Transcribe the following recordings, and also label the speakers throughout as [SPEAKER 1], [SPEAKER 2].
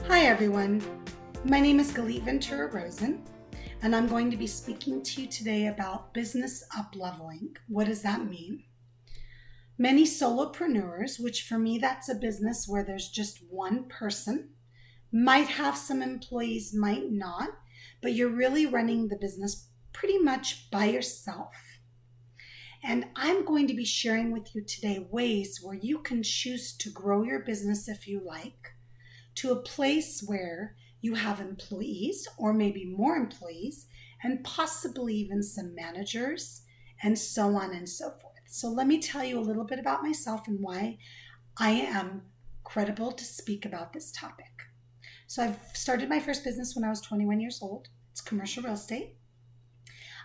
[SPEAKER 1] Hi everyone, my name is Galit Ventura-Rozen, and I'm going to be speaking to you today about business upleveling. What does that mean? Many solopreneurs, which for me that's a business where there's just one person, might have some employees, might not, but you're really running the business pretty much by yourself. And I'm going to be sharing with you today ways where you can choose to grow your business if you like, to a place where you have employees or maybe more employees and possibly even some managers and so on and so forth. So let me tell you a little bit about myself and why I am credible to speak about this topic. So I've started my first business when I was 21 years old. It's commercial real estate.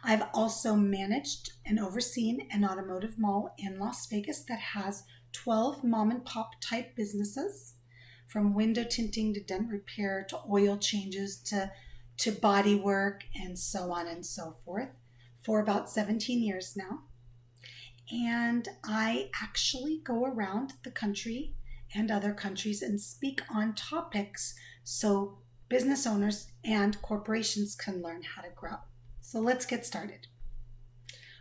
[SPEAKER 1] I've also managed and overseen an automotive mall in Las Vegas that has 12 mom and pop type businesses, from window tinting to dent repair to oil changes to body work and so on and so forth, for about 17 years now. And I actually go around the country and other countries and speak on topics so business owners and corporations can learn how to grow. So let's get started.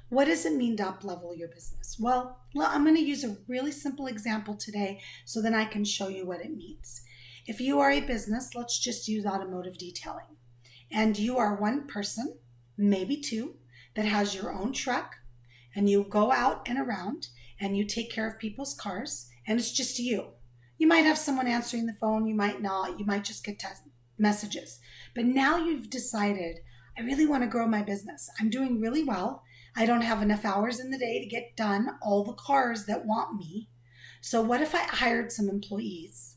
[SPEAKER 1] What does it mean to up-level your business? Well, I'm going to use a really simple example today so then I can show you what it means. If you are a business, let's just use automotive detailing, and you are one person, maybe two, that has your own truck, and you go out and around and you take care of people's cars, and it's just you. You might have someone answering the phone, you might not, you might just get messages. But now you've decided, I really want to grow my business. I'm doing really well. I don't have enough hours in the day to get done all the cars that want me. So what if I hired some employees?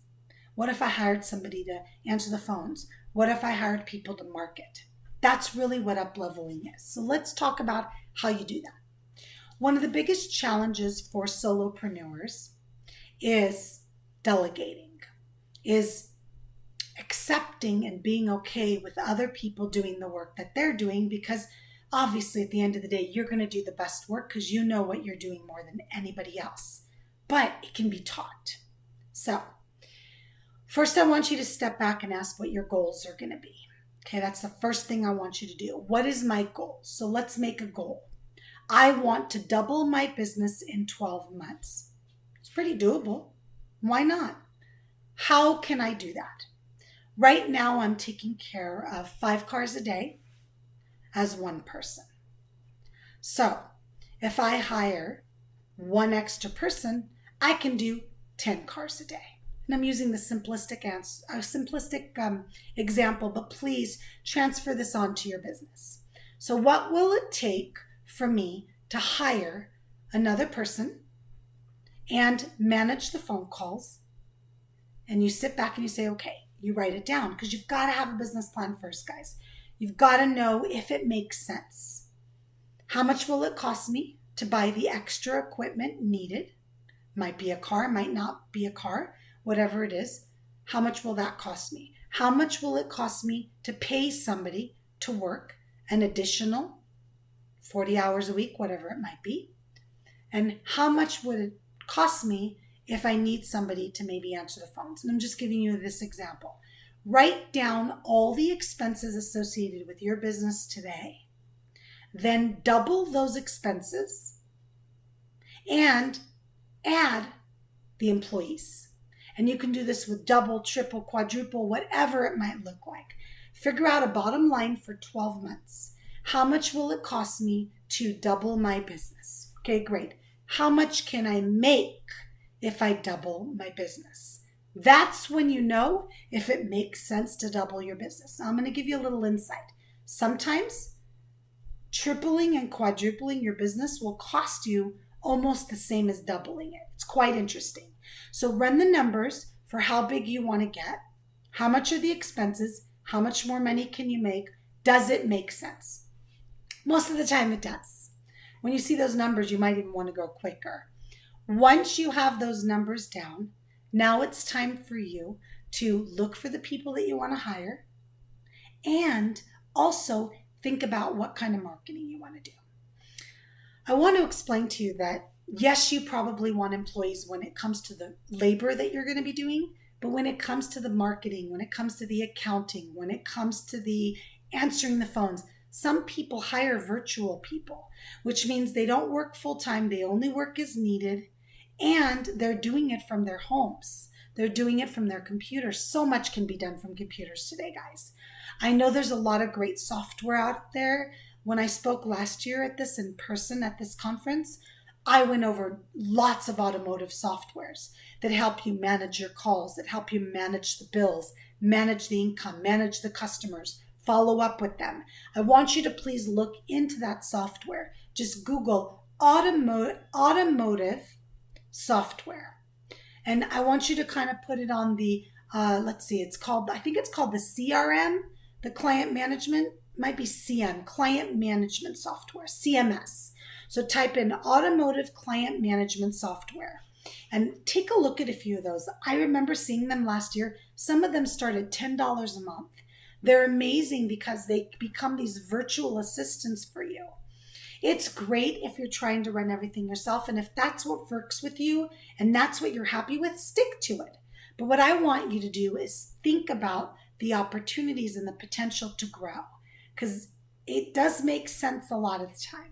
[SPEAKER 1] What if I hired somebody to answer the phones? What if I hired people to market? That's really what up-leveling is. So let's talk about how you do that. One of the biggest challenges for solopreneurs is delegating, is accepting and being okay with other people doing the work that they're doing, because obviously, at the end of the day, you're going to do the best work because you know what you're doing more than anybody else. But it can be taught. So, first I want you to step back and ask what your goals are going to be. Okay, that's the first thing I want you to do. What is my goal? So let's make a goal. I want to double my business in 12 months. It's pretty doable. Why not? How can I do that? Right now, I'm taking care of 5 cars a day as one person. So if I hire one extra person, I can do 10 cars a day. And I'm using the simplistic example, but please transfer this onto your business. So what will it take for me to hire another person and manage the phone calls? And you sit back and you say, okay, you write it down, because you've got to have a business plan first, guys. You've got to know if it makes sense. How much will it cost me to buy the extra equipment needed? Might be a car, might not be a car, whatever it is. How much will that cost me? How much will it cost me to pay somebody to work an additional 40 hours a week, whatever it might be? And how much would it cost me if I need somebody to maybe answer the phones? And I'm just giving you this example. Write down all the expenses associated with your business today. Then double those expenses and add the employees. And you can do this with double, triple, quadruple, whatever it might look like. Figure out a bottom line for 12 months. How much will it cost me to double my business? Okay, great. How much can I make if I double my business? That's when you know if it makes sense to double your business. Now, I'm going to give you a little insight. Sometimes tripling and quadrupling your business will cost you almost the same as doubling it. It's quite interesting. So run the numbers for how big you want to get. How much are the expenses? How much more money can you make? Does it make sense? Most of the time it does. When you see those numbers, you might even want to go quicker. Once you have those numbers down, now it's time for you to look for the people that you want to hire and also think about what kind of marketing you want to do. I want to explain to you that, yes, you probably want employees when it comes to the labor that you're going to be doing, But when it comes to the marketing, when it comes to the accounting, when it comes to the answering the phones, some people hire virtual people, which means they don't work full time. They only work as needed, and they're doing it from their homes. They're doing it from their computers. So much can be done from computers today, guys. I know there's a lot of great software out there. When I spoke last year at this in person at this conference, I went over lots of automotive softwares that help you manage your calls, that help you manage the bills, manage the income, manage the customers, follow up with them. I want you to please look into that software. Just Google automotive software. And I want you to kind of put it on the, let's see, I think it's called the CRM, the client management, might be CM, client management software, CMS. So type in automotive client management software and take a look at a few of those. I remember seeing them last year. Some of them start at $10 a month. They're amazing because they become these virtual assistants for you. It's great if you're trying to run everything yourself. And if that's what works with you and that's what you're happy with, stick to it. But what I want you to do is think about the opportunities and the potential to grow, because it does make sense a lot of the time.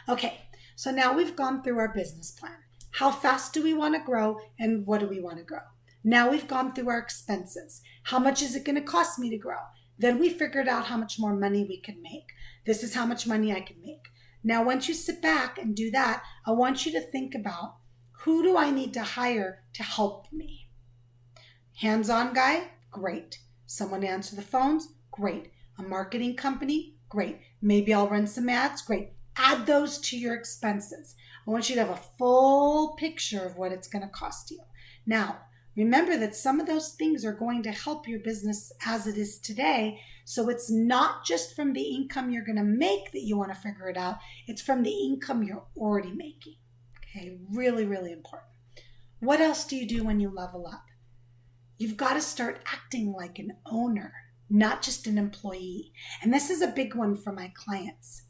[SPEAKER 1] Okay, so now we've gone through our business plan. How fast do we want to grow and what do we want to grow? Now we've gone through our expenses. How much is it going to cost me to grow? Then we figured out how much more money we can make. This is how much money I can make. Now, once you sit back and do that, I want you to think about, who do I need to hire to help me? Hands-on guy? Great. Someone to answer the phones? Great. A marketing company? Great. Maybe I'll run some ads? Great. Add those to your expenses. I want you to have a full picture of what it's going to cost you. Now, remember that some of those things are going to help your business as it is today. So it's not just from the income you're going to make that you want to figure it out. It's from the income you're already making. Okay, really, really important. What else do you do when you level up? You've got to start acting like an owner, not just an employee. And this is a big one for my clients.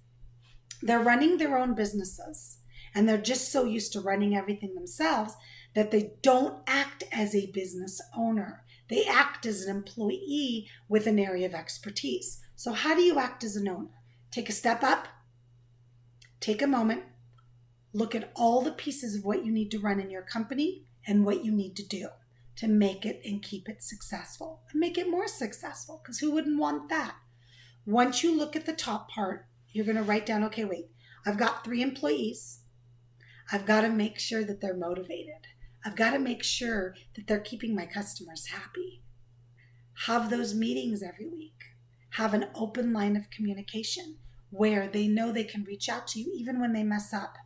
[SPEAKER 1] They're running their own businesses, and they're just so used to running everything themselves that they don't act as a business owner. They act as an employee with an area of expertise. So how do you act as an owner? Take a step up, take a moment, look at all the pieces of what you need to run in your company and what you need to do to make it and keep it successful and make it more successful, because who wouldn't want that? Once you look at the top part, you're going to write down, okay, wait, I've got 3 employees. I've got to make sure that they're motivated. I've got to make sure that they're keeping my customers happy. Have those meetings every week. Have an open line of communication where they know they can reach out to you even when they mess up.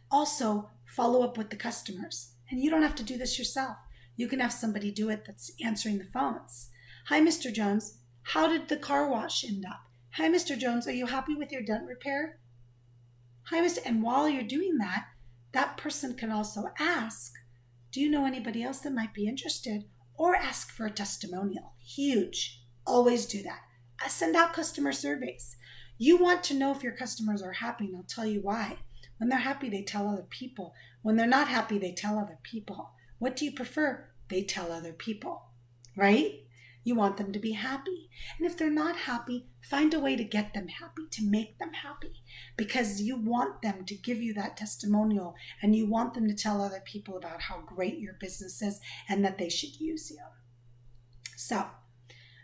[SPEAKER 1] Also, follow up with the customers. And you don't have to do this yourself. You can have somebody do it that's answering the phones. Hi, Mr. Jones. How did the car wash end up? Hi, Mr. Jones. Are you happy with your dent repair? Hi, Mr. And while you're doing that, that person can also ask, do you know anybody else that might be interested? Or ask for a testimonial. Huge. Always do that. Send out customer surveys. You want to know if your customers are happy, and I'll tell you why. When they're happy, they tell other people. When they're not happy, they tell other people. What do you prefer? They tell other people, right? You want them to be happy. And if they're not happy, find a way to get them happy, to make them happy, because you want them to give you that testimonial and you want them to tell other people about how great your business is and that they should use you. So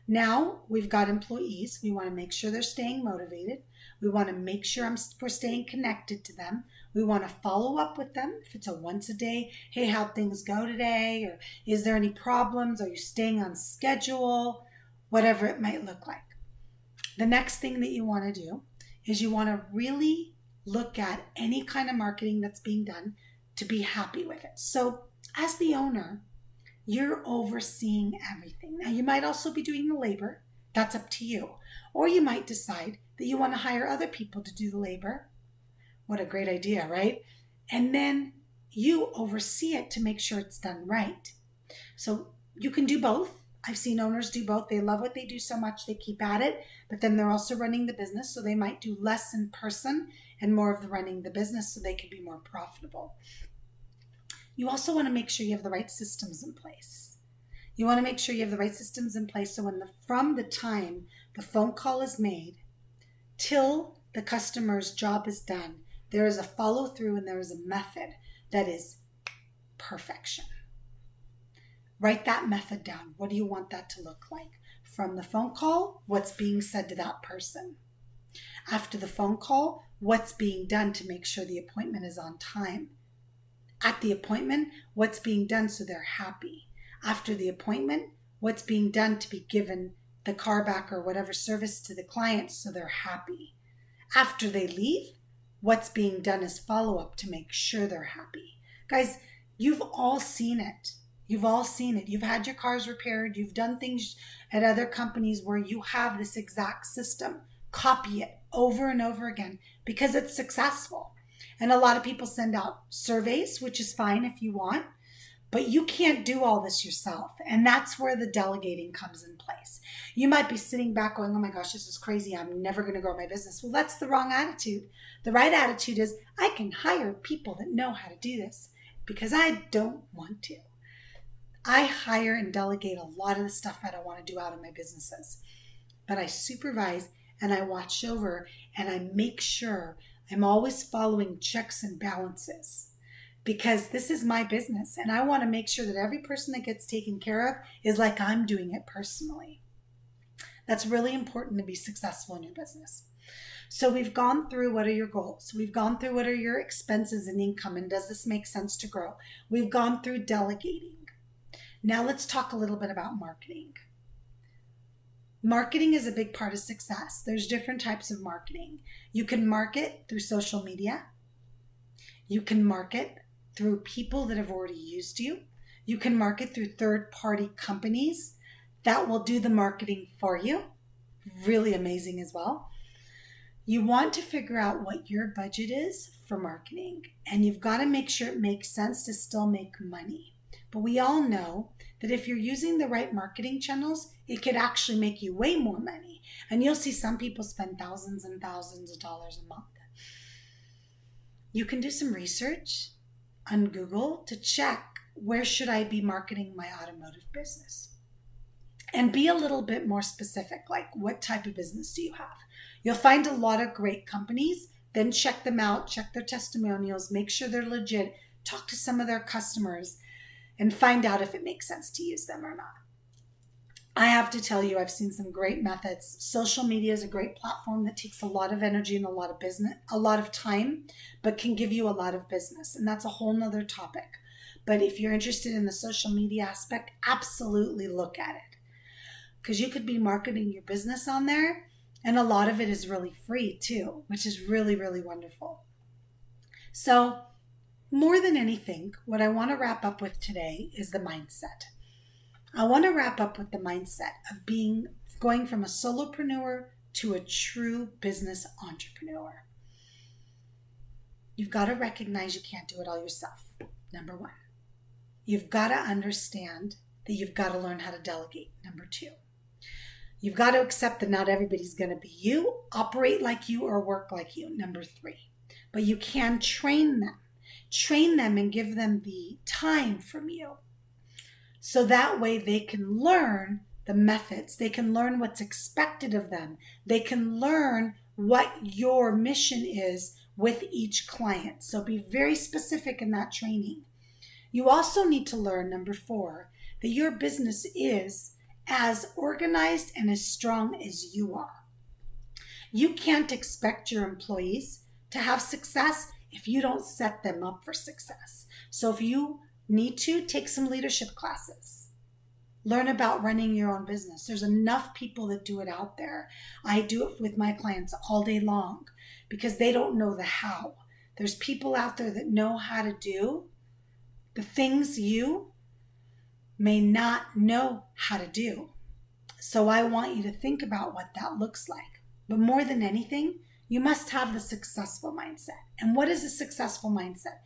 [SPEAKER 1] now we've got employees. We want to make sure they're staying motivated. We want to make sure we're staying connected to them. We want to follow up with them. If it's a once a day, hey, how'd things go today? Or is there any problems? Are you staying on schedule? Whatever it might look like. The next thing that you want to do is you want to really look at any kind of marketing that's being done to be happy with it. So as the owner, you're overseeing everything. Now, you might also be doing the labor. That's up to you. Or you might decide that you want to hire other people to do the labor. What a great idea, right? And then you oversee it to make sure it's done right. So you can do both. I've seen owners do both. They love what they do so much they keep at it, but then they're also running the business, so they might do less in person and more of the running the business so they can be more profitable. You also want to make sure you have the right systems in place. You want to make sure you have the right systems in place so from the time the phone call is made till the customer's job is done, there is a follow through and there is a method that is perfection. Write that method down. What do you want that to look like? From the phone call, what's being said to that person? After the phone call, what's being done to make sure the appointment is on time? At the appointment, what's being done so they're happy? After the appointment, what's being done to be given the car back or whatever service to the client so they're happy? After they leave, what's being done as follow-up to make sure they're happy? Guys, you've all seen it. You've all seen it. You've had your cars repaired. You've done things at other companies where you have this exact system. Copy it over and over again because it's successful. And a lot of people send out surveys, which is fine if you want, but you can't do all this yourself. And that's where the delegating comes in place. You might be sitting back going, oh my gosh, this is crazy. I'm never going to grow my business. Well, that's the wrong attitude. The right attitude is I can hire people that know how to do this because I don't want to. I hire and delegate a lot of the stuff I don't want to do out of my businesses, but I supervise and I watch over and I make sure I'm always following checks and balances because this is my business and I want to make sure that every person that gets taken care of is like I'm doing it personally. That's really important to be successful in your business. So we've gone through what are your goals. We've gone through what are your expenses and income and does this make sense to grow. We've gone through delegating. Now let's talk a little bit about marketing. Marketing is a big part of success. There's different types of marketing. You can market through social media. You can market through people that have already used you. You can market through third-party companies that will do the marketing for you. Really amazing as well. You want to figure out what your budget is for marketing, and you've got to make sure it makes sense to still make money. But we all know that if you're using the right marketing channels, it could actually make you way more money. And you'll see some people spend thousands and thousands of dollars a month. You can do some research on Google to check where should I be marketing my automotive business. And be a little bit more specific, like what type of business do you have? You'll find a lot of great companies, then check them out, check their testimonials, make sure they're legit, talk to some of their customers, and find out if it makes sense to use them or not. I have to tell you, I've seen some great methods. Social media is a great platform that takes a lot of energy and a lot of business, a lot of time, but can give you a lot of business. And that's a whole nother topic. But if you're interested in the social media aspect, absolutely look at it. Because you could be marketing your business on there, and a lot of it is really free too, which is really, really wonderful. So more than anything, what I want to wrap up with today is the mindset. I want to wrap up with the mindset of going from a solopreneur to a true business entrepreneur. You've got to recognize you can't do it all yourself, number one. You've got to understand that you've got to learn how to delegate, number two. You've got to accept that not everybody's going to be you, operate like you, or work like you, number three. But you can train them and give them the time from you. So that way they can learn the methods. They can learn what's expected of them. They can learn what your mission is with each client. So be very specific in that training. You also need to learn, number four, that your business is as organized and as strong as you are. You can't expect your employees to have success if you don't set them up for success. So if you need to, take some leadership classes. Learn about running your own business. There's enough people that do it out there. I do it with my clients all day long because they don't know the how. There's people out there that know how to do the things you may not know how to do. So I want you to think about what that looks like. But more than anything, you must have the successful mindset. And what is a successful mindset?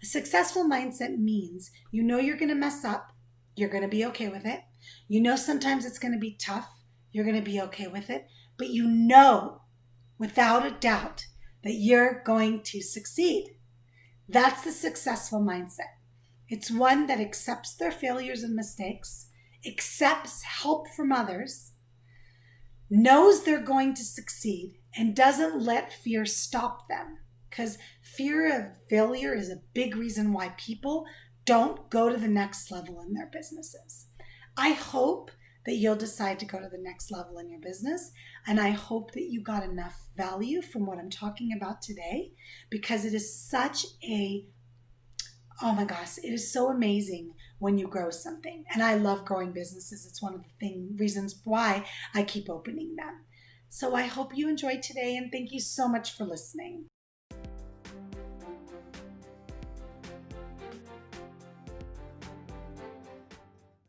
[SPEAKER 1] A successful mindset means you know you're going to mess up. You're going to be okay with it. You know sometimes it's going to be tough. You're going to be okay with it. But you know without a doubt that you're going to succeed. That's the successful mindset. It's one that accepts their failures and mistakes. accepts help from others, knows they're going to succeed, and doesn't let fear stop them. Because fear of failure is a big reason why people don't go to the next level in their businesses. I hope that you'll decide to go to the next level in your business, and I hope that you got enough value from what I'm talking about today, because it is such a, oh my gosh, it is so amazing when you grow something. And I love growing businesses. It's one of the reasons why I keep opening them. So I hope you enjoyed today, and thank you so much for listening.